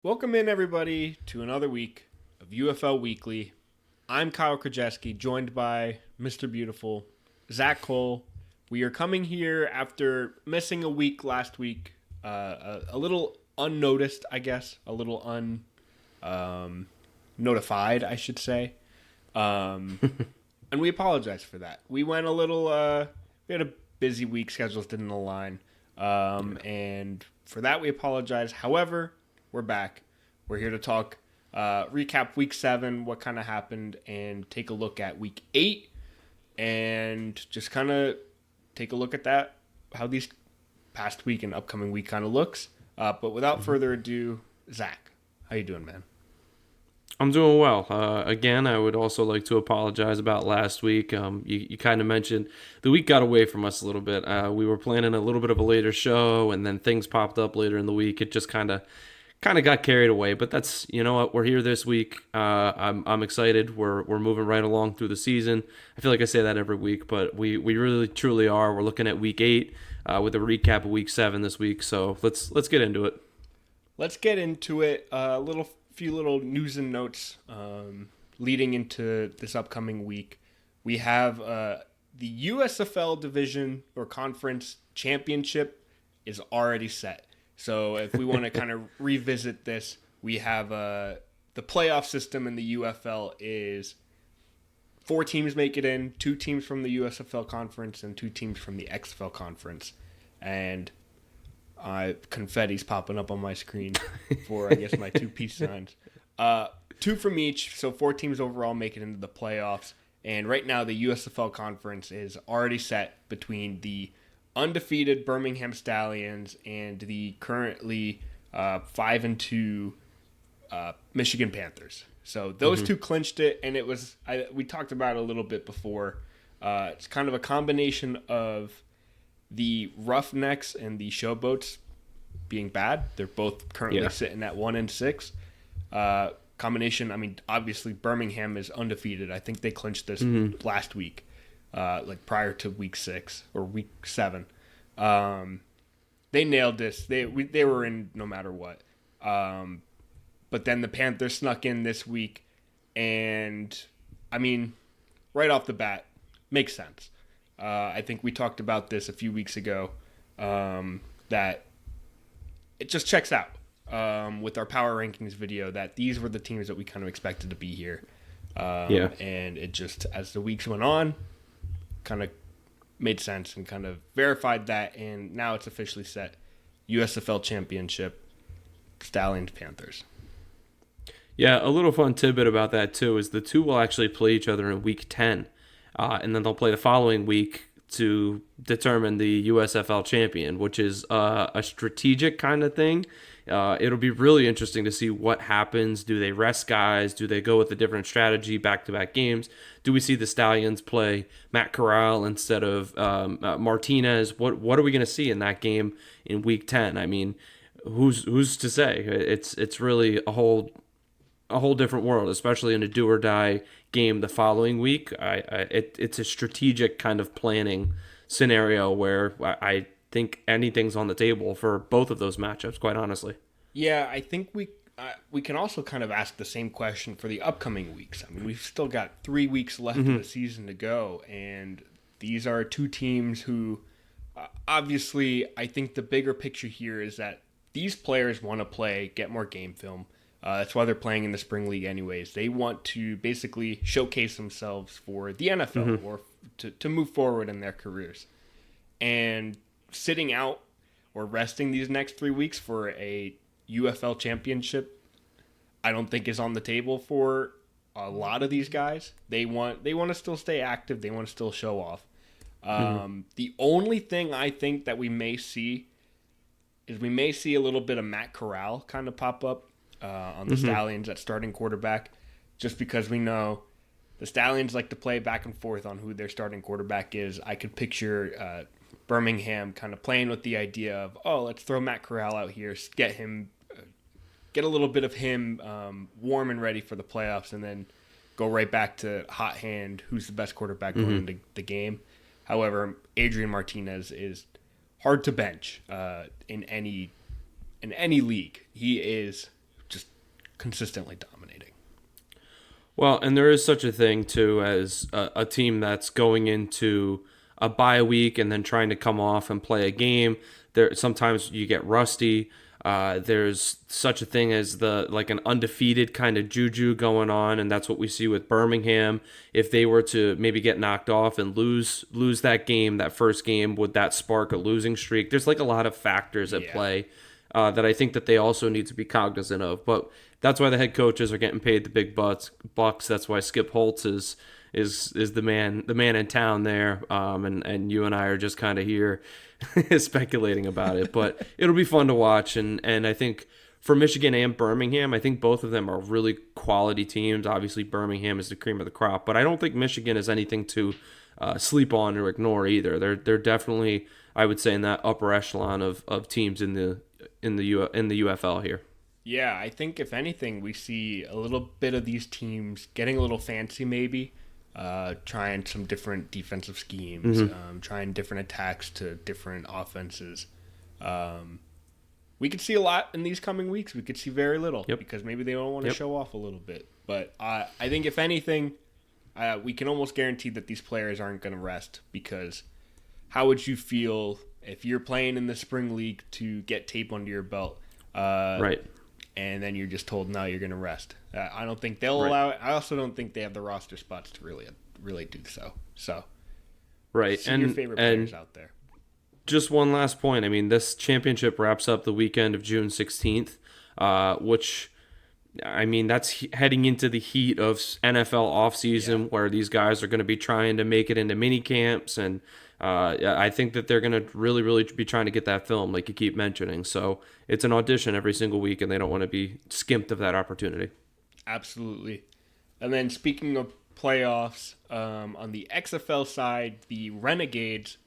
Welcome in, everybody, to another week of UFL Weekly. I'm Kyle Krajewski, joined by Mr. Beautiful, Zach Cole. We are coming here after missing a week last week, a little unnoticed, I guess, a little notified, I should say. And we apologize for that. We went a little, we had a busy week, schedules didn't align. And for that, we apologize. However, we're back. We're here to talk, recap week 7, what kind of happened, and take a look at week 8, and just kind of take a look at that, how these past week and upcoming week kind of looks. But without further ado, Zach, how you doing, man? I'm doing well. Again, I would also like to apologize about last week. You kind of mentioned the week got away from us a little bit. We were planning a little bit of a later show, and then things popped up later in the week. It just kind of got carried away. But that's, you know what, we're here this week. I'm excited. We're moving right along through the season. I feel like I say that every week, but we really truly are. We're looking at week 8 with a recap of week 7 this week. So let's get into it. Let's get into it. Few little news and notes leading into this upcoming week. We have the USFL division or conference championship is already set. So if we want to kind of revisit this, we have the playoff system in the UFL is 4 teams make it in, 2 teams from the USFL Conference and 2 teams from the XFL Conference. And confetti's popping up on my screen for, I guess, my 2 peace signs. 2 from each, so 4 teams overall make it into the playoffs. And right now, the USFL Conference is already set between the undefeated Birmingham Stallions and the currently 5-2 Michigan Panthers. So those 2 clinched it, and it was we talked about it a little bit before. It's kind of a combination of the Roughnecks and the Showboats being bad. They're both currently sitting at 1-6. Combination, I mean, obviously Birmingham is undefeated. I think they clinched this last week, like prior to week 6 or week 7. They nailed this. They were in no matter what. But then the Panthers snuck in this week, and I mean, right off the bat, makes sense. I think we talked about this a few weeks ago, that it just checks out with our power rankings video that these were the teams that we kind of expected to be here. And it just, as the weeks went on, kind of made sense and kind of verified that, and now it's officially set. USFL Championship, Stallions, Panthers. Yeah, a little fun tidbit about that too is the 2 will actually play each other in week 10. And then they'll play the following week to determine the USFL champion, which is a strategic kind of thing. It'll be really interesting to see what happens. Do they rest guys? Do they go with a different strategy, back-to-back games? Do we see the Stallions play Matt Corral instead of Martinez? What are we going to see in that game in week 10? I mean, who's to say? It's really a whole different world, especially in a do or die game the following week. It's a strategic kind of planning scenario where I think anything's on the table for both of those matchups, quite honestly. Yeah, I think we can also kind of ask the same question for the upcoming weeks. I mean, we've still got 3 weeks left of the season to go, and these are 2 teams who, obviously, I think the bigger picture here is that these players want to play, get more game film. That's why they're playing in the spring league anyways. They want to basically showcase themselves for the NFL or to move forward in their careers. And sitting out or resting these next 3 weeks for a UFL championship, I don't think is on the table for a lot of these guys. They want to still stay active. They want to still show off. The only thing I think that we may see is a little bit of Matt Corral kind of pop up on the Stallions at starting quarterback, just because we know the Stallions like to play back and forth on who their starting quarterback is. I could picture Birmingham kind of playing with the idea of, let's throw Matt Corral out here, get a little bit of him warm and ready for the playoffs, and then go right back to hot hand, who's the best quarterback going into the game. However, Adrian Martinez is hard to bench in any league. He is just consistently dominating. Well, and there is such a thing too as a team that's going into a bye week and then trying to come off and play a game. There sometimes you get rusty. There's such a thing as an undefeated kind of juju going on, and that's what we see with Birmingham. If they were to maybe get knocked off and lose that game, that first game, would that spark a losing streak? There's like a lot of factors at play that I think that they also need to be cognizant of. But that's why the head coaches are getting paid the big bucks. That's why Skip Holtz is the man in town there. And you and I are just kind of here speculating about it. But it'll be fun to watch. And I think for Michigan and Birmingham, I think both of them are really quality teams. Obviously, Birmingham is the cream of the crop, but I don't think Michigan is anything to sleep on or ignore either. They're definitely, I would say, in that upper echelon of teams in the UFL here. Yeah, I think if anything, we see a little bit of these teams getting a little fancy, maybe trying some different defensive schemes, trying different attacks to different offenses. We could see a lot in these coming weeks. We could see very little because maybe they don't want to show off a little bit. But I think if anything, we can almost guarantee that these players aren't going to rest, because how would you feel if you're playing in the spring league to get tape under your belt? Right. And then you're just told, no, you're going to rest. I don't think they'll allow it. I also don't think they have the roster spots to really do so. So, right. See your favorite players out there. Just one last point. I mean, this championship wraps up the weekend of June 16th, which, I mean, that's heading into the heat of NFL offseason where these guys are going to be trying to make it into mini camps. And I think that they're going to really, really be trying to get that film, like you keep mentioning. So it's an audition every single week, and they don't want to be skimped of that opportunity. Absolutely. And then speaking of playoffs, on the XFL side, the Renegades,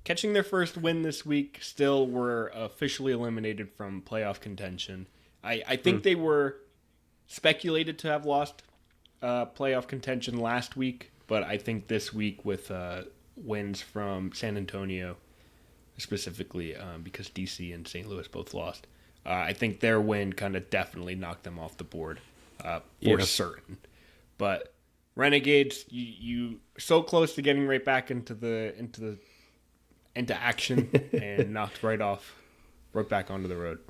catching their first win this week, still were officially eliminated from playoff contention. I think they were speculated to have lost playoff contention last week, but I think this week with wins from San Antonio, specifically because DC and St. Louis both lost, I think their win kind of definitely knocked them off the board for certain. But Renegades, you so close to getting right back into action and knocked right back onto the road.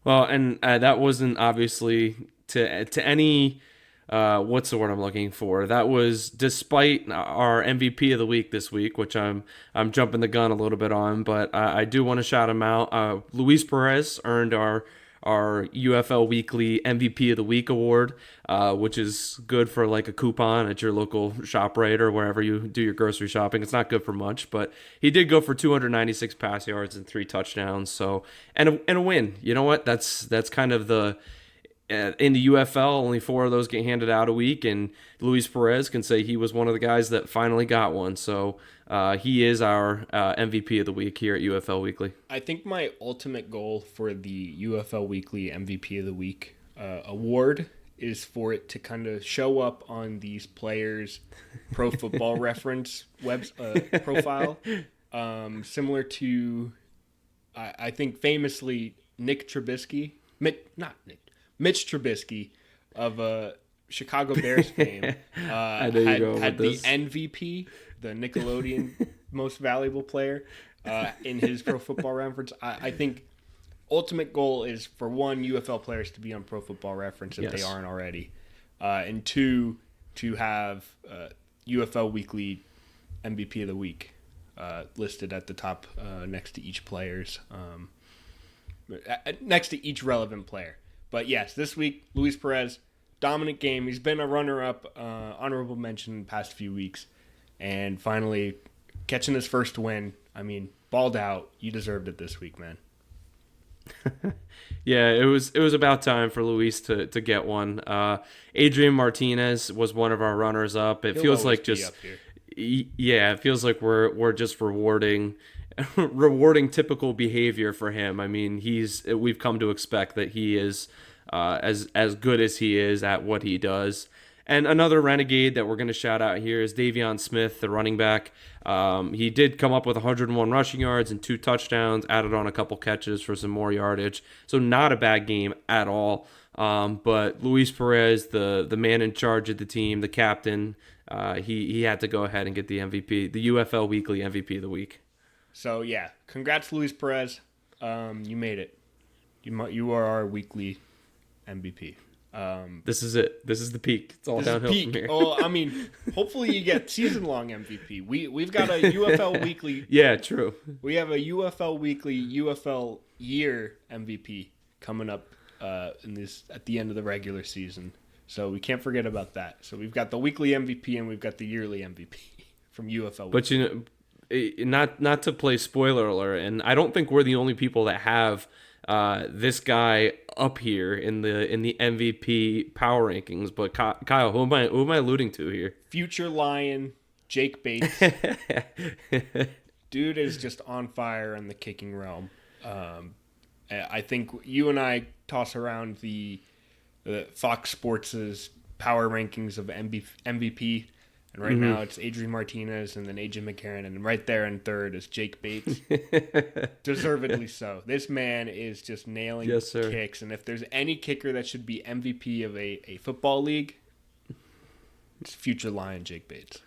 Well, and that wasn't obviously to any what's the word I'm looking for? That was despite our MVP of the week this week, which I'm jumping the gun a little bit on, but I do want to shout him out. Luis Perez earned our UFL Weekly MVP of the Week award, which is good for like a coupon at your local ShopRite or wherever you do your grocery shopping. It's not good for much, but he did go for 296 pass yards and 3 touchdowns. So and a win. You know what? That's kind of the in the UFL, only 4 of those get handed out a week, and Luis Perez can say he was one of the guys that finally got one. So he is our MVP of the week here at UFL Weekly. I think my ultimate goal for the UFL Weekly MVP of the Week award is for it to kind of show up on these players' Pro Football Reference profile, similar to, I think famously, Mitch Trubisky of Chicago Bears fame had the MVP, the Nickelodeon Most Valuable Player, in his Pro Football Reference. I think ultimate goal is for 1, UFL players to be on Pro Football Reference if they aren't already, and 2, to have UFL Weekly MVP of the Week listed at the top next to each player's next to each relevant player. But yes, this week, Luis Perez, dominant game. He's been a runner-up, honorable mention in the past few weeks. And finally, catching his first win. I mean, balled out. You deserved it this week, man. Yeah, it was about time for Luis to get one. Adrian Martinez was one of our runners-up. It feels like just... it feels like we're just rewarding typical behavior for him. I mean, we've come to expect that he is as good as he is at what he does. And another Renegade that we're going to shout out here is Davion Smith, the running back. He did come up with 101 rushing yards and 2 touchdowns, added on a couple catches for some more yardage. So not a bad game at all. But Luis Perez, the man in charge of the team, the captain, he had to go ahead and get the MVP, the UFL Weekly MVP of the week. So yeah, congrats, Luis Perez. You made it. You are our weekly MVP. This is it. This is the peak. It's all downhill from here. Oh, I mean, hopefully you get season-long MVP. We've got a UFL Weekly. Yeah, true. We have a UFL Weekly, UFL Year MVP coming up at the end of the regular season. So we can't forget about that. So we've got the weekly MVP and we've got the yearly MVP from UFL. But not to play spoiler alert, and I don't think we're the only people that have this guy up here in the MVP power rankings. But Kyle, who am I alluding to here? Future Lion Jake Bates. Dude is just on fire in the kicking realm. I think you and I toss around the Fox Sports' power rankings of MVP. And right now it's Adrian Martinez and then AJ McCarron. And right there in third is Jake Bates. Deservedly so. This man is just nailing kicks. And if there's any kicker that should be MVP of a football league, it's future Lion Jake Bates.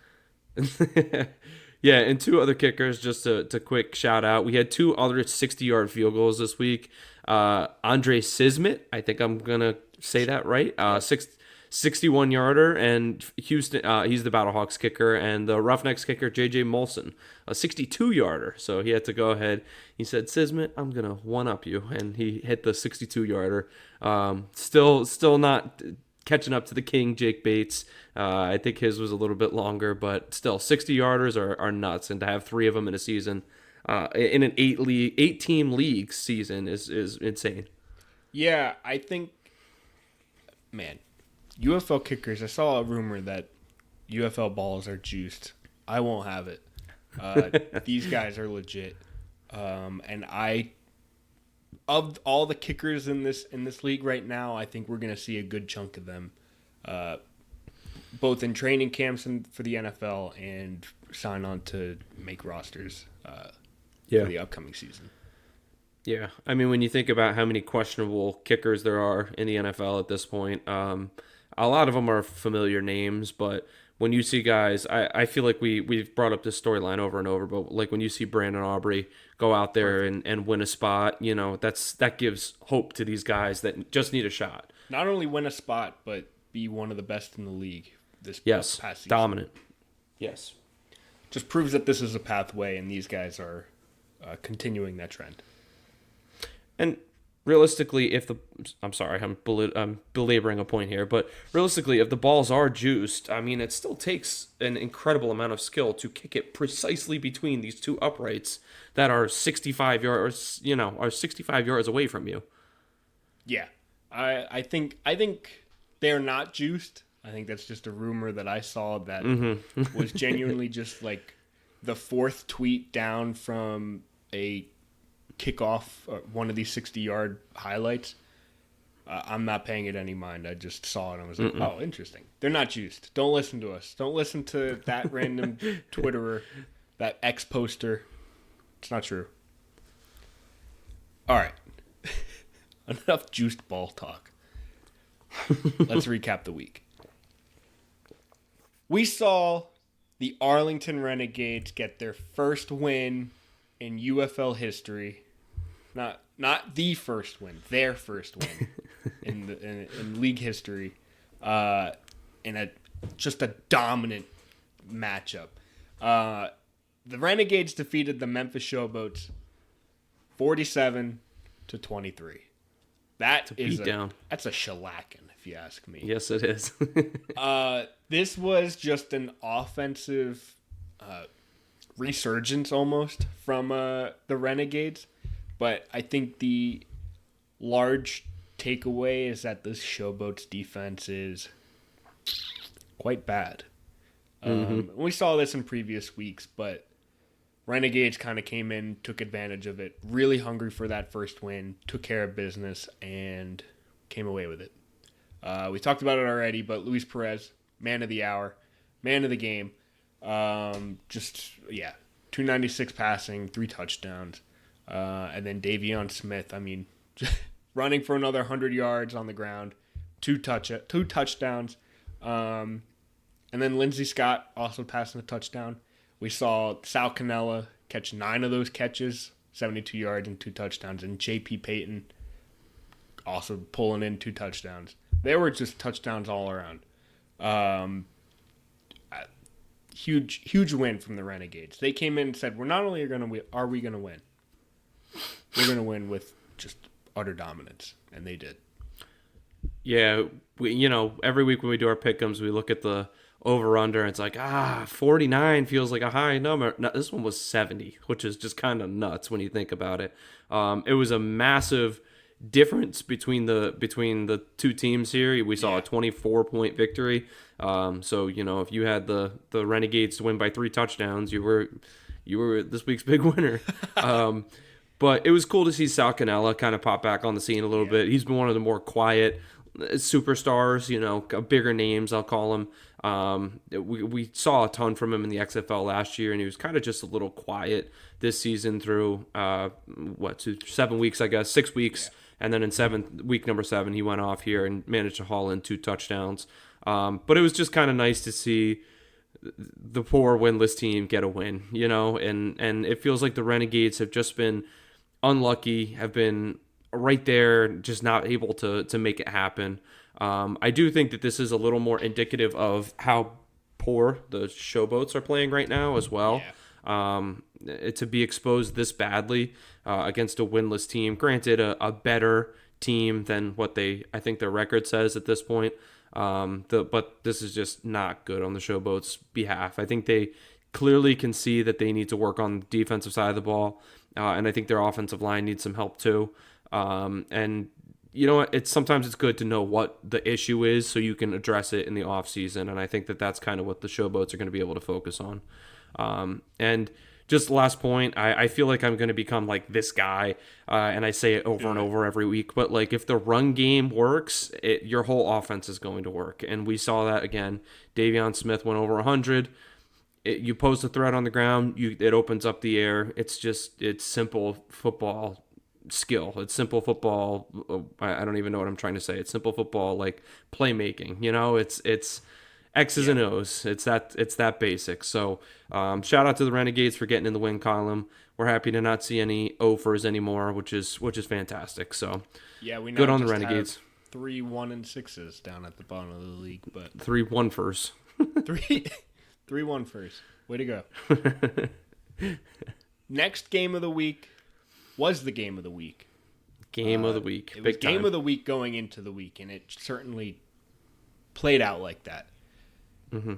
Yeah, and two other kickers, just to quick shout out. We had two other 60-yard field goals this week. Andre Sismit, I think I'm going to say that right, 61-yarder, and Houston, he's the Battlehawks kicker, and the Roughnecks kicker, J.J. Molson, a 62-yarder. So he had to go ahead. He said, Sismit, I'm going to one-up you, and he hit the 62-yarder. Still not catching up to the king, Jake Bates. I think his was a little bit longer, but still, 60-yarders are nuts, and to have three of them in a season, in an 8-team league season is insane. Yeah, I think, man, UFL kickers, I saw a rumor that UFL balls are juiced. I won't have it. These guys are legit. And of all the kickers in this league right now, I think we're going to see a good chunk of them, both in training camps and for the NFL and sign on to make rosters for the upcoming season. Yeah, I mean, when you think about how many questionable kickers there are in the NFL at this point, a lot of them are familiar names, but when you see guys, I feel like we've brought up this storyline over and over, but like when you see Brandon Aubrey go out there and win a spot, that gives hope to these guys that just need a shot. Not only win a spot, but be one of the best in the league this past season. Dominant. Yes. Just proves that this is a pathway, and these guys are continuing that trend. And realistically, I'm belaboring a point here, but realistically, if the balls are juiced, I mean, it still takes an incredible amount of skill to kick it precisely between these two uprights that are 65 yards, are 65 yards away from you. Yeah, I think they're not juiced. I think that's just a rumor that I saw that was genuinely just like the fourth tweet down from a kickoff, one of these 60-yard highlights. I'm not paying it any mind. I just saw it and I was like, oh, interesting. They're not juiced. Don't listen to us. Don't listen to that random Twitterer, that ex-poster. It's not true. All right. Enough juiced ball talk. Let's recap the week. We saw the Arlington Renegades get their first win in UFL history. Not the first win, their first win in league history, in just a dominant matchup. The Renegades defeated the Memphis Showboats 47-23. That's a shellacking, if you ask me. Yes, it is. This was just an offensive resurgence almost from the Renegades. But I think the large takeaway is that this Showboats defense is quite bad. We saw this in previous weeks, but Renegades kind of came in, took advantage of it, really hungry for that first win, took care of business, and came away with it. We talked about it already, but Luis Perez, man of the hour, man of the game. 296 passing, 3 touchdowns. And then Davion Smith, I mean, running for another 100 yards on the ground, two touchdowns. And then Lindsey Scott also passing a touchdown. We saw Sal Cannella catch 9 of those catches, 72 yards and 2 touchdowns. And J.P. Payton also pulling in 2 touchdowns. They were just touchdowns all around. Huge win from the Renegades. They came in and said, "We're not only going to win, are we going to win? We're going to win with just utter dominance," and they did. Yeah, every week when we do our pick'ems, we look at the over/under, and it's like 49 feels like a high number. No, this one was 70, which is just kind of nuts when you think about it. It was a massive difference between the two teams here. We saw a 24-point victory. So if you had the Renegades to win by 3 touchdowns, you were this week's big winner. But it was cool to see Sal Cannella kind of pop back on the scene a little bit. He's been one of the more quiet superstars, bigger names, I'll call him. We saw a ton from him in the XFL last year, and he was kind of just a little quiet this season through 7 weeks, I guess, 6 weeks. Yeah. And then in week number 7, he went off here and managed to haul in 2 touchdowns. But it was just kind of nice to see the poor winless team get a win, and it feels like the Renegades have just been unlucky, have been right there, just not able to make it happen. I do think that this is a little more indicative of how poor the Showboats are playing right now as well. Yeah. To be exposed this badly against a winless team, granted a better team than what I think their record says at this point. But this is just not good on the Showboats' behalf. I think they clearly can see that they need to work on the defensive side of the ball, and I think their offensive line needs some help too. And you know what? Sometimes it's good to know what the issue is so you can address it in the off season, and I think that's kind of what the Showboats are going to be able to focus on. And just last point, I feel like I'm going to become like this guy, and I say it over and over every week, but like if the run game works, your whole offense is going to work. And we saw that again. Davion Smith went over 100. You post a threat on the ground, it opens up the air. It's simple football skill. It's simple football. I don't even know what I'm trying to say. It's simple football, like playmaking. It's X's and O's. It's that basic. So shout out to the Renegades for getting in the win column. We're happy to not see any offers anymore, which is fantastic. So yeah, we now good on the Renegades. Have 3 1-6s down at the bottom of the league, but 3 1-1s. 3 1-1s. Way to go. Next game of the week was the game of the week. Game of the week. It was game of the week going into the week, and it certainly played out like that. Mm-hmm.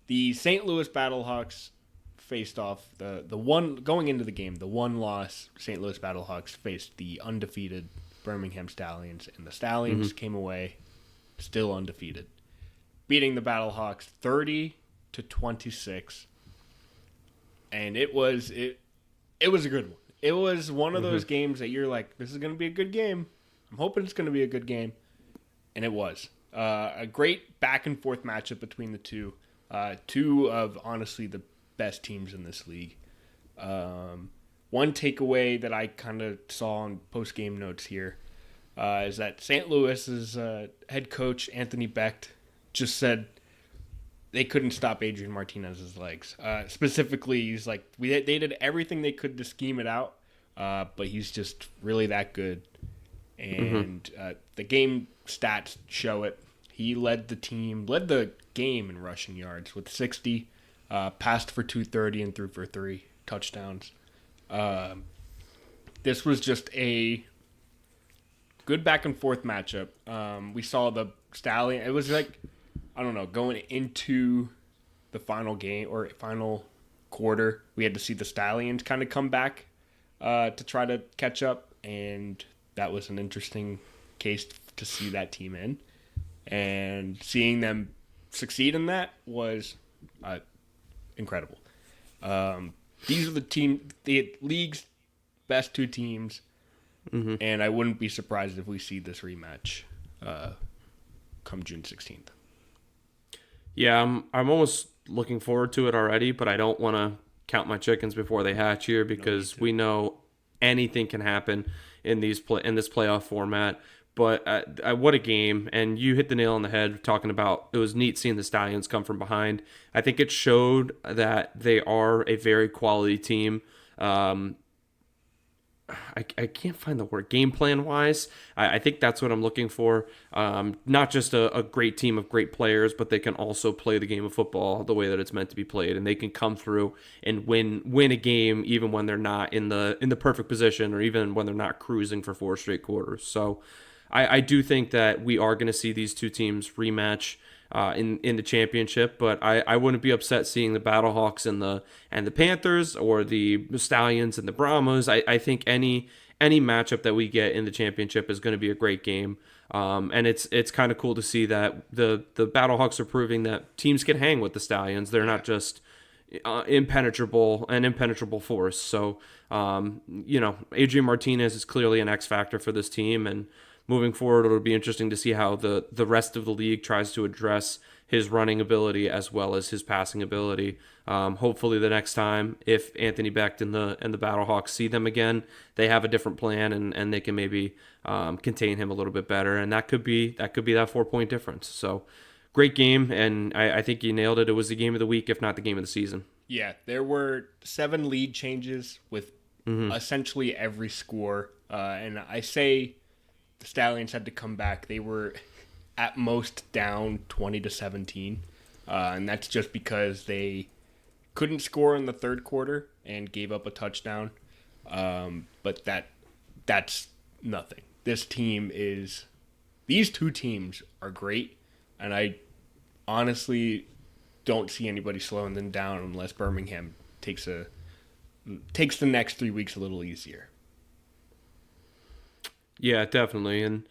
The St. Louis Battlehawks faced off the one going into the game. The 1-loss St. Louis Battlehawks faced the undefeated Birmingham Stallions, and the Stallions came away still undefeated, beating the Battlehawks 30-26. And it was a good one. It was one of those games that you're like, this is going to be a good game. I'm hoping it's going to be a good game, and it was. A great back-and-forth matchup between the two. Two of, honestly, the best teams in this league. One takeaway that I kind of saw on post-game notes here is that St. Louis's head coach, Anthony Becht, just said they couldn't stop Adrian Martinez's legs. Specifically, he's like, they did everything they could to scheme it out, but he's just really that good. And the game stats show it. He led the game in rushing yards with 60, passed for 230 and threw for 3 touchdowns. This was just a good back and forth matchup. We saw the Stallion. It was like, I don't know, going into the final game or final quarter, we had to see the Stallions kind of come back to try to catch up, and that was an interesting case to see that team in. And seeing them succeed in that was incredible. These are the league's best 2 teams, and I wouldn't be surprised if we see this rematch come June 16th. Yeah, I'm almost looking forward to it already, but I don't want to count my chickens before they hatch here because we know anything can happen in this playoff format. But what a game. And you hit the nail on the head talking about it was neat seeing the Stallions come from behind. I think it showed that they are a very quality team. I can't find the word game plan wise. I think that's what I'm looking for. Not just a great team of great players, but they can also play the game of football the way that it's meant to be played, and they can come through and win a game even when they're not in the perfect position, or even when they're not cruising for 4 straight quarters. So I do think that we are going to see these two teams rematch in the championship, but I wouldn't be upset seeing the Battlehawks and the Panthers, or the Stallions and the Brahmas. I think any matchup that we get in the championship is going to be a great game. And it's kind of cool to see that the Battlehawks are proving that teams can hang with the Stallions. They're not just an impenetrable force. So Adrian Martinez is clearly an X factor for this team, and moving forward, it'll be interesting to see how the rest of the league tries to address his running ability as well as his passing ability. Hopefully, the next time, if Anthony Becht and the Battlehawks see them again, they have a different plan, and they can maybe contain him a little bit better, and that could be that 4-point difference. So, great game, and I think you nailed it. It was the game of the week, if not the game of the season. Yeah, there were 7 lead changes with essentially every score, and I say the Stallions had to come back. They were at most down 20-17, and that's just because they couldn't score in the third quarter and gave up a touchdown. But that's nothing. These two teams are great, and I honestly don't see anybody slowing them down unless Birmingham takes the next 3 weeks a little easier. Yeah, definitely. And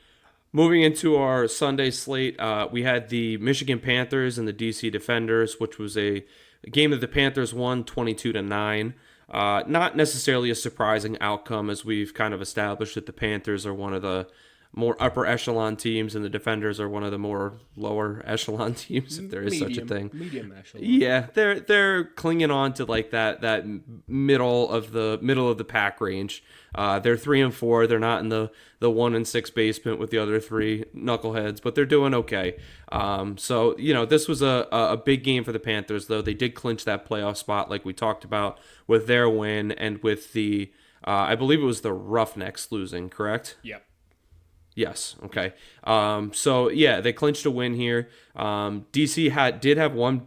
moving into our Sunday slate, we had the Michigan Panthers and the DC Defenders, which was a game that the Panthers won 22-9. Not necessarily a surprising outcome, as we've kind of established that the Panthers are one of the more upper echelon teams, and the Defenders are one of the more lower echelon teams, if there is such a thing. Medium echelon. Yeah, they're clinging on to like that middle of the pack range. They're 3-4. They're not in the 1-6 basement with the other 3 knuckleheads, but they're doing okay. So this was a big game for the Panthers, though. They did clinch that playoff spot, like we talked about, with their win and with the I believe it was the Roughnecks losing, correct? Yep. Yes. Okay. So yeah, they clinched a win here. DC did have one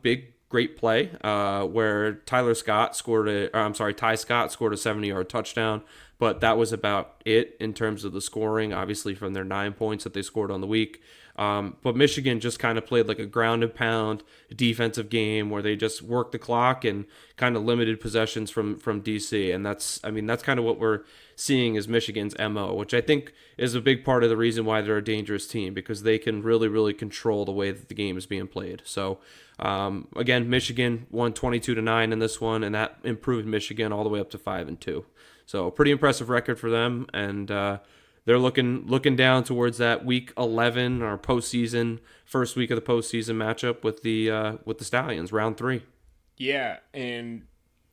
great play where Ty Scott scored a 70-yard touchdown, but that was about it in terms of the scoring, obviously from their 9 points that they scored on the week. But Michigan just kind of played like a ground and pound defensive game where they just worked the clock and kind of limited possessions from DC. And that's kind of what we're seeing as Michigan's MO, which I think is a big part of the reason why they're a dangerous team, because they can really, really control the way that the game is being played. So, again, Michigan won 22-9 in this one, and that improved Michigan all the way up to 5-2. So, pretty impressive record for them, and they're looking down towards that week 11 or postseason, first week of the postseason matchup with the Stallions, round 3. Yeah, and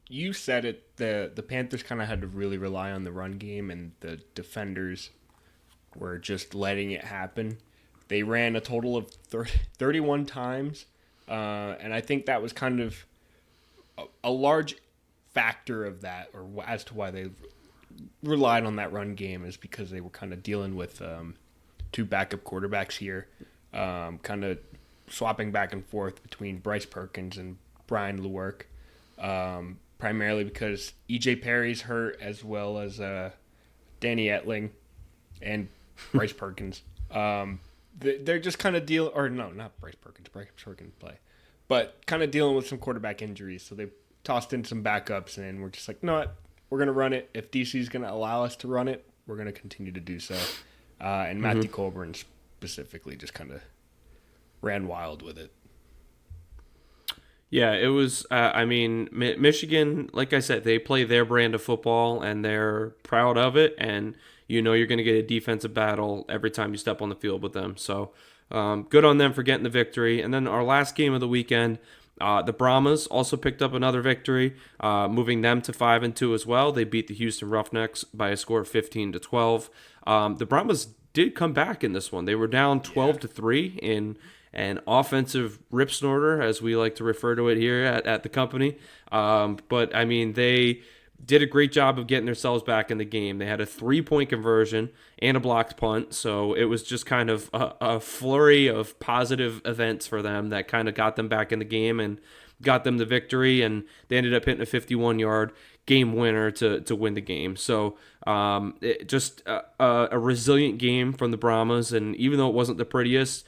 you said it. The Panthers kind of had to really rely on the run game, and the Defenders were just letting it happen. They ran a total of 31 times, and I think that was kind of a large factor of that, or as to why they relied on that run game, is because they were kind of dealing with 2 backup quarterbacks here, kind of swapping back and forth between Bryce Perkins and Brian Lewerke, primarily because E.J. Perry's hurt, as well as Danny Etling and Bryce Perkins. They're just kind of not Bryce Perkins. Bryce Perkins play, but kind of dealing with some quarterback injuries. So they tossed in some backups, and we're just like, no, we're going to run it. If DC's going to allow us to run it, we're going to continue to do so. And Matthew Colburn specifically just kind of ran wild with it. Yeah, it was, Michigan, like I said, they play their brand of football, and they're proud of it, and you're going to get a defensive battle every time you step on the field with them. So good on them for getting the victory. And then our last game of the weekend, The Brahmas also picked up another victory, moving them to 5-2 as well. They beat the Houston Roughnecks by a score of 15-12. The Brahmas did come back in this one. They were down 12-3 in an offensive rip snorter, as we like to refer to it here at the company. But I mean, they did a great job of getting themselves back in the game. They had a 3-point conversion and a blocked punt, so it was just kind of a flurry of positive events for them that kind of got them back in the game and got them the victory, and they ended up hitting a 51-yard game winner to win the game. So just a resilient game from the Brahmas, and even though it wasn't the prettiest,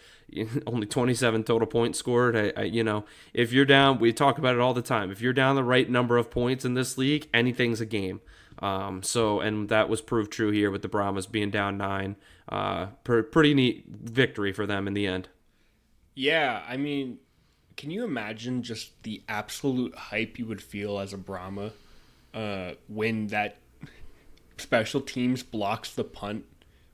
only 27 total points scored. If you're down, we talk about it all the time. If you're down the right number of points in this league, anything's a game. And that was proved true here with the Brahmas being down 9. Pretty neat victory for them in the end. Yeah, I mean, can you imagine just the absolute hype you would feel as a Brahma when that special teams blocks the punt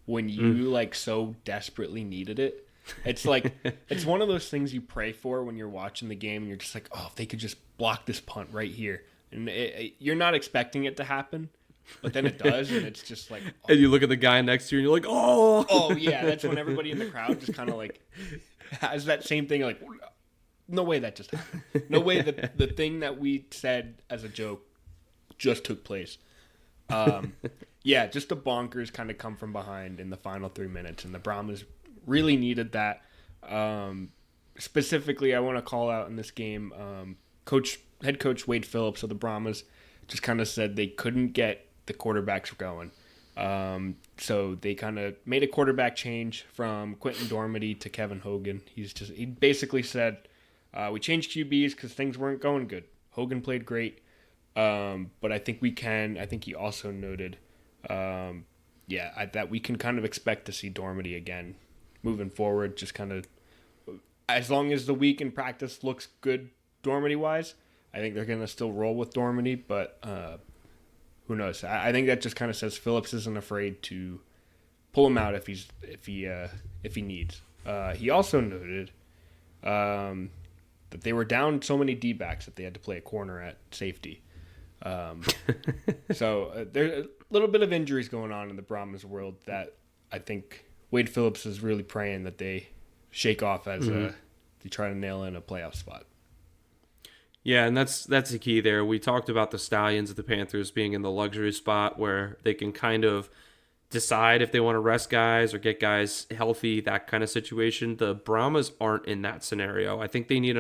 when you so desperately needed it? It's like, it's one of those things you pray for when you're watching the game and you're just like, oh, if they could just block this punt right here. And you're not expecting it to happen, but then it does, and it's just like... Oh. And you look at the guy next to you and you're like, oh! Oh, yeah, that's when everybody in the crowd just kind of like has that same thing, like, no way that just happened. No way that the thing that we said as a joke just took place. Yeah, just a bonkers kind of come from behind in the final 3 minutes, and the Brahmas really needed that. Specifically, I want to call out in this game, head coach Wade Phillips of the Brahmas just kind of said they couldn't get the quarterbacks going. So they kind of made a quarterback change from Quentin Dormady to Kevin Hogan. He basically said, we changed QBs because things weren't going good. Hogan played great, but I think he also noted, that we can kind of expect to see Dormady again moving forward, just kind of as long as the week in practice looks good Dormady-wise, I think they're going to still roll with Dormady, but who knows? I think that just kind of says Phillips isn't afraid to pull him out if he needs. He also noted that they were down so many D-backs that they had to play a corner at safety. So there's a little bit of injuries going on in the Brahmas world that I think Wade Phillips is really praying that they shake off as they try to nail in a playoff spot. Yeah, and that's the key there. We talked about the Stallions of the Panthers being in the luxury spot where they can kind of decide if they want to rest guys or get guys healthy, that kind of situation. The Brahmas aren't in that scenario. I think they need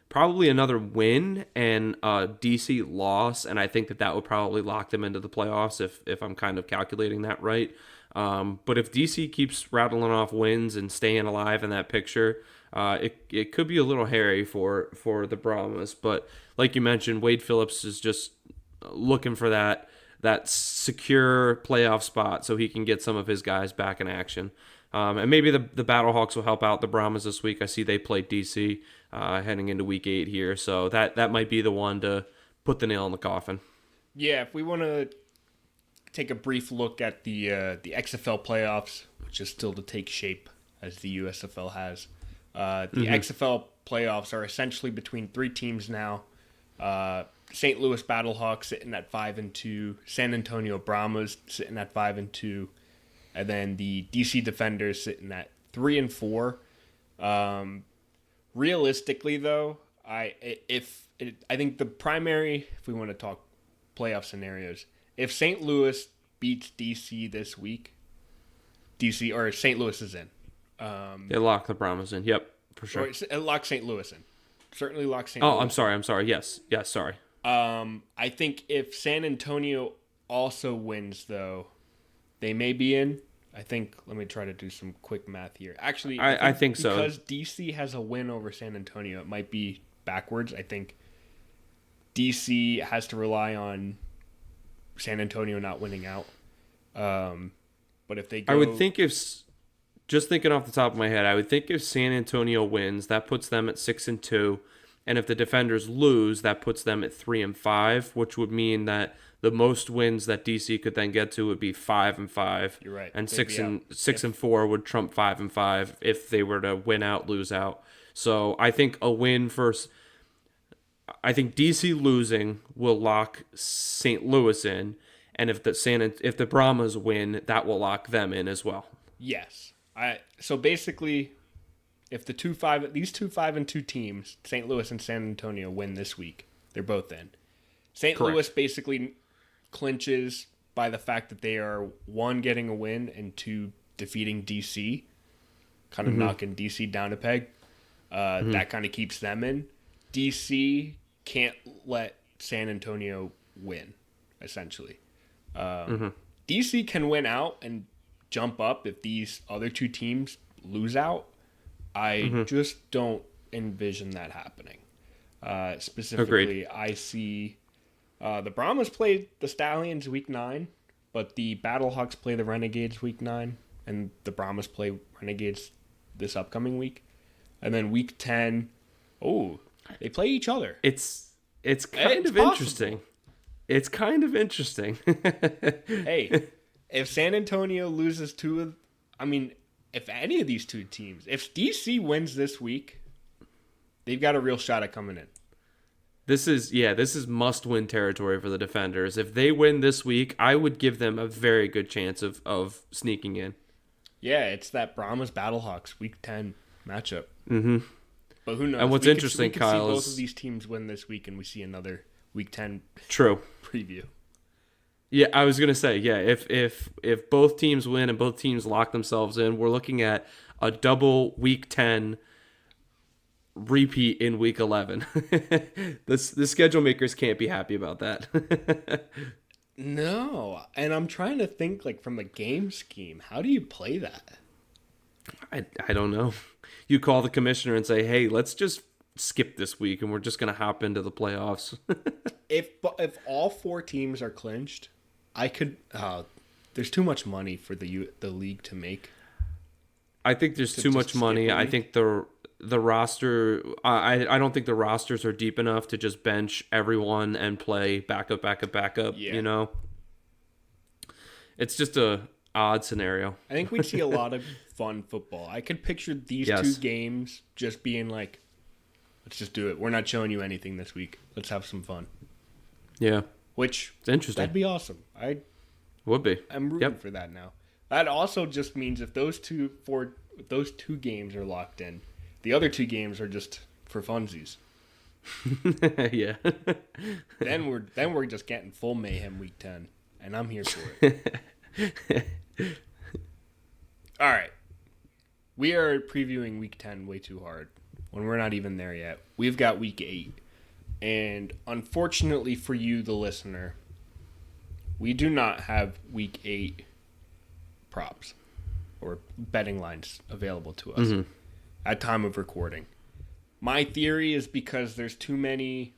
probably another win and a DC loss, and I think that would probably lock them into the playoffs if I'm kind of calculating that right. But if DC keeps rattling off wins and staying alive in that picture, it could be a little hairy for the Brahmas. But like you mentioned, Wade Phillips is just looking for that secure playoff spot so he can get some of his guys back in action. And maybe the Battlehawks will help out the Brahmas this week. I see they played DC heading into week 8 here, so that might be the one to put the nail in the coffin. Yeah, if we want to take a brief look at the XFL playoffs, which is still to take shape as the USFL has. The XFL playoffs are essentially between 3 teams now. St. Louis Battlehawks sitting at 5-2, San Antonio Brahmas sitting at 5-2, and then the DC Defenders sitting at 3-4. Realistically, though, I think the primary, if we want to talk playoff scenarios, if St. Louis beats DC this week, St. Louis is in. They lock the Brahmas in. Yep, for sure. It locks St. Louis in. Certainly locks St. Oh, Louis. I'm sorry. Yes, sorry. I think if San Antonio also wins, though, they may be in. I think, let me try to do some quick math here. Actually, I think so. Because DC has a win over San Antonio, it might be backwards. I think DC has to rely on San Antonio not winning out. But if they go... I would think just thinking off the top of my head, I would think if San Antonio wins, that puts them at 6-2. And if the Defenders lose, that puts them at 3-5, which would mean that the most wins that DC could then get to would be 5-5. You're right. And 6-4 would trump 5-5 if they were to win out, lose out. So I think a win for I think DC losing will lock St. Louis in, and if the Brahmas win, that will lock them in as well. Yes. So basically, if these two 5-2 teams, St. Louis and San Antonio, win this week, they're both in. St. Correct. Louis basically clinches by the fact that they are, one, getting a win, and two, defeating DC, kind of knocking DC down a peg. That kind of keeps them in. DC can't let San Antonio win, essentially. DC can win out and jump up if these other two teams lose out. I just don't envision that happening. Specifically, Agreed. I see the Brahmas play the Stallions week 9, but the Battlehawks play the Renegades week 9, and the Brahmas play Renegades this upcoming week. And then week 10, they play each other. It's kind of possible. interesting. It's kind of interesting. Hey, if San Antonio loses if any of these two teams, if DC wins this week, they've got a real shot at coming in. This is must-win territory for the Defenders. If they win this week, I would give them a very good chance of sneaking in. Yeah, it's that Brahmas Battlehawks week 10 matchup. But who knows? And what's interesting, we could Kyle, see is both of these teams win this week, and we see another week 10 true preview. Yeah, I was gonna say, yeah, if both teams win and both teams lock themselves in, we're looking at a double week 10 repeat in week 11. The schedule makers can't be happy about that. No, and I'm trying to think, like, from a game scheme, how do you play that? I don't know. You call the commissioner and say, hey, let's just skip this week and we're just gonna hop into the playoffs. If all four teams are clinched, I could. There's too much money for the league to make. I think there's too much money. I think the roster. I don't think the rosters are deep enough to just bench everyone and play backup. Yeah. You know, it's just a odd scenario. I think we'd see a lot of fun football. I could picture these two games just being like, let's just do it. We're not showing you anything this week. Let's have some fun. Yeah. Which, it's interesting. That'd be awesome. Would be. I'm rooting for that now. That also just means if those two games are locked in, the other two games are just for funsies. Yeah. Then we're just getting full mayhem week 10, and I'm here for it. All right. We are previewing week 10 way too hard when we're not even there yet. We've got week 8. And unfortunately for you, the listener, we do not have week 8 props or betting lines available to us at time of recording. My theory is because there's too many.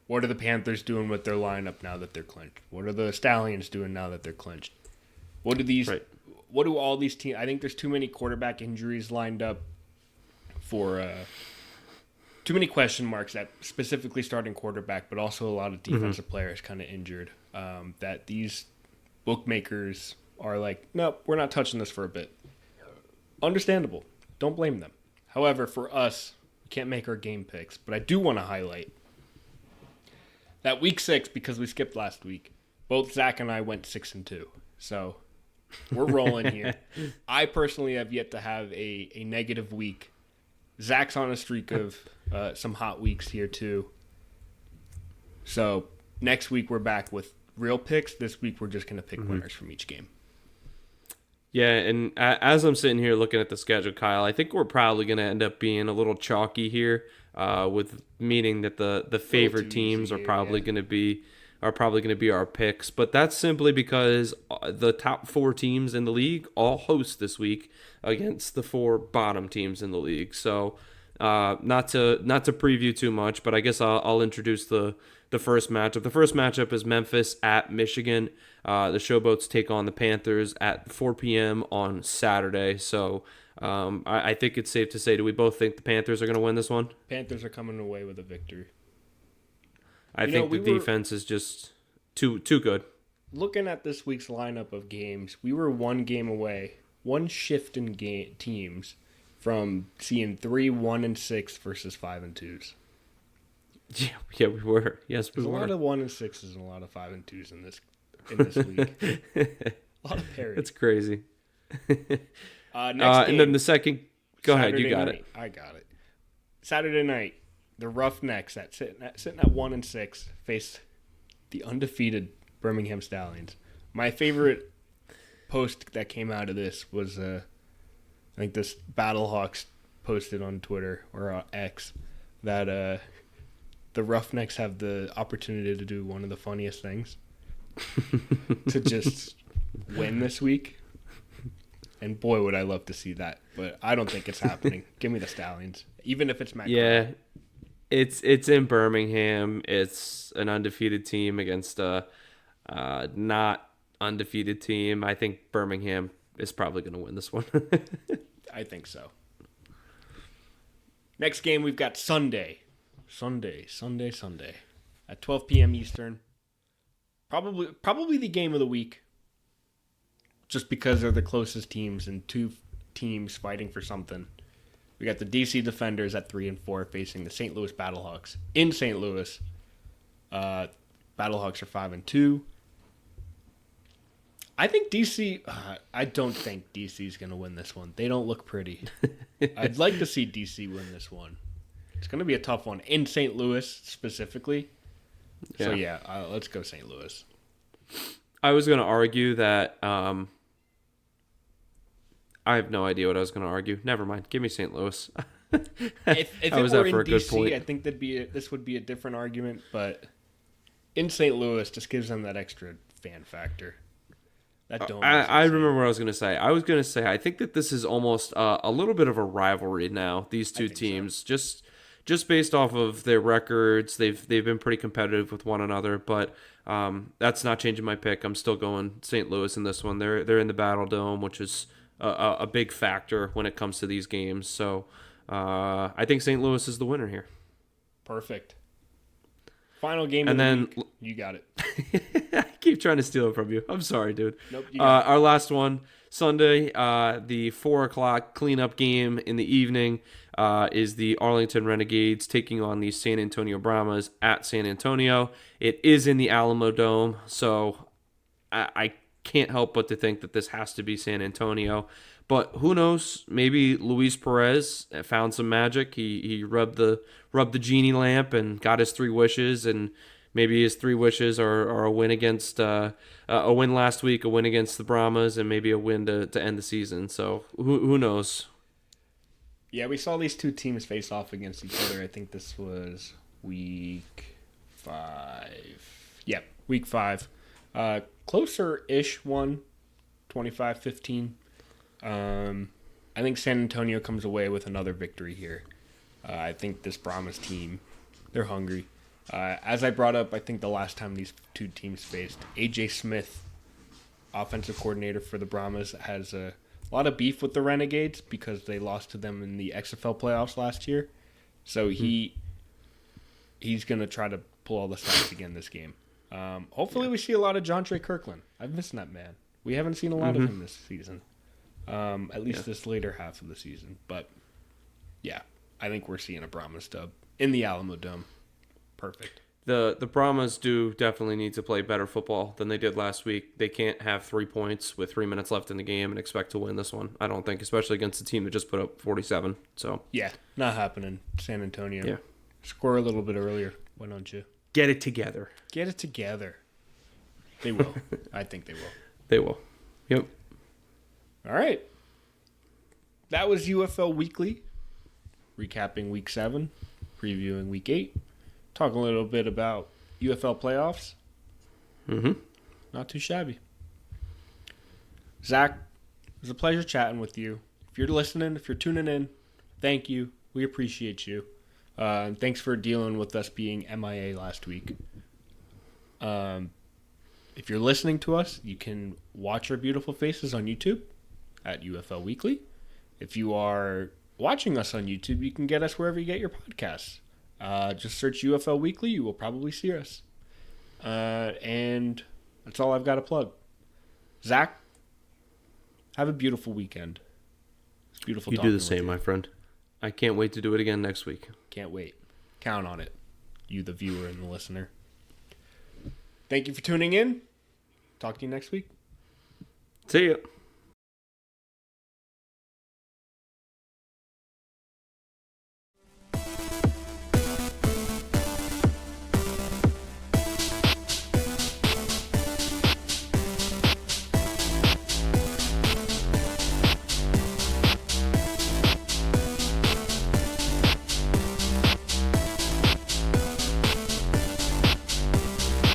What are the Panthers doing with their lineup now that they're clinched? What are the Stallions doing now that they're clinched? What do all these teams? I think there's too many quarterback injuries lined up for too many question marks at specifically starting quarterback, but also a lot of defensive players kind of injured. That these bookmakers are like, nope, we're not touching this for a bit. Understandable. Don't blame them. However, for us, we can't make our game picks, but I do want to highlight that week 6, because we skipped last week, both Zach and I went 6-2. So we're rolling here. I personally have yet to have a negative week. Zach's on a streak of some hot weeks here too. So next week we're back with real picks. This week we're just going to pick winners from each game. Yeah, and as I'm sitting here looking at the schedule, Kyle, I think we're probably going to end up being a little chalky here, with meaning that the favored teams are probably going to be our picks. But that's simply because the top 4 teams in the league all host this week against the 4 bottom teams in the league. So not to preview too much, but I guess I'll introduce the first matchup. The first matchup is Memphis at Michigan. The Showboats take on the Panthers at 4 p.m. on Saturday. So I think it's safe to say, do we both think the Panthers are going to win this one? Panthers are coming away with a victory. I think the defense is just too good. Looking at this week's lineup of games, we were one game away, one shift in teams from seeing 3 1-6 versus 5-2s. Yeah, we were. Yes, we There's a were. lot of 1-6s and a lot of 5-2s in this league. A lot of parity. That's crazy. Next game. And then the second. Go ahead, Saturday you got night. it. I got it. Saturday night, the Roughnecks sitting at 1-6 face the undefeated Birmingham Stallions. My favorite post that came out of this was I think this Battlehawks posted on Twitter or X that the Roughnecks have the opportunity to do one of the funniest things to just win this week. And boy, would I love to see that. But I don't think it's happening. Give me the Stallions. Even if it's Matt Yeah, it's in Birmingham. It's an undefeated team against a not undefeated team. I think Birmingham is probably going to win this one. I think so. Next game, we've got Sunday. At 12 p.m. Eastern. Probably the game of the week. Just because they're the closest teams and two teams fighting for something. We got the DC Defenders at 3-4 facing the St. Louis Battlehawks in St. Louis. Battlehawks are 5-2. I think DC. I don't think DC is going to win this one. They don't look pretty. I'd like to see DC win this one. It's going to be a tough one in St. Louis specifically. Yeah. So yeah, let's go St. Louis. I was going to argue that. I have no idea what I was going to argue. Never mind. Give me St. Louis. If it were in DC, I think this would be a different argument. But in St. Louis, just gives them that extra fan factor. That dome. I remember what I was going to say. I was going to say I think that this is almost a little bit of a rivalry now. These two teams, so. just based off of their records, they've been pretty competitive with one another. But that's not changing my pick. I'm still going St. Louis in this one. They're in the Battle Dome, which is a big factor when it comes to these games. So I think St. Louis is the winner here. Perfect. Final game of the week. You got it. I keep trying to steal it from you. I'm sorry, dude. Nope. You got it. Our last one, Sunday, the 4:00 cleanup game in the evening is the Arlington Renegades taking on the San Antonio Brahmas at San Antonio. It is in the Alamo Dome, so I can't help but to think that this has to be San Antonio. But who knows? Maybe Luis Perez found some magic. He rubbed the genie lamp and got his 3 wishes, and maybe his 3 wishes are a win against a win last week, a win against the Brahmas, and maybe a win to end the season. So who knows? Yeah, we saw these two teams face off against each other. I think this was week 5. Yep, week 5. Closer-ish one, 25-15. I think San Antonio comes away with another victory here. I think this Brahmas team, they're hungry. As I brought up, I think the last time these two teams faced, A.J. Smith, offensive coordinator for the Brahmas, has a lot of beef with the Renegades because they lost to them in the XFL playoffs last year. So he's going to try to pull all the stops again this game. Hopefully we see a lot of John Trey Kirkland. I've missed that man. We haven't seen a lot of him this season. At least this later half of the season. But, yeah, I think we're seeing a Brahmas dub in the Alamo Dome. Perfect. The Brahmas do definitely need to play better football than they did last week. They can't have 3 points with 3 minutes left in the game and expect to win this one, I don't think, especially against a team that just put up 47. So yeah, not happening. San Antonio. Yeah. Score a little bit earlier. Why don't you? Get it together. Get it together. They will. I think they will. They will. Yep. All right. That was UFL Weekly. Recapping Week 7. Previewing Week 8. Talking a little bit about UFL playoffs. Not too shabby. Zach, it was a pleasure chatting with you. If you're listening, if you're tuning in, thank you. We appreciate you. And thanks for dealing with us being MIA last week. If you're listening to us, you can watch our beautiful faces on YouTube at UFL Weekly. If you are watching us on YouTube, you can get us wherever you get your podcasts. Just search UFL Weekly. You will probably see us. And that's all I've got to plug. Zach, have a beautiful weekend. It's beautiful. You do the same, my friend. I can't wait to do it again next week. Can't wait. Count on it. you, the viewer and the listener. Thank you for tuning in. Talk to you next week. See ya.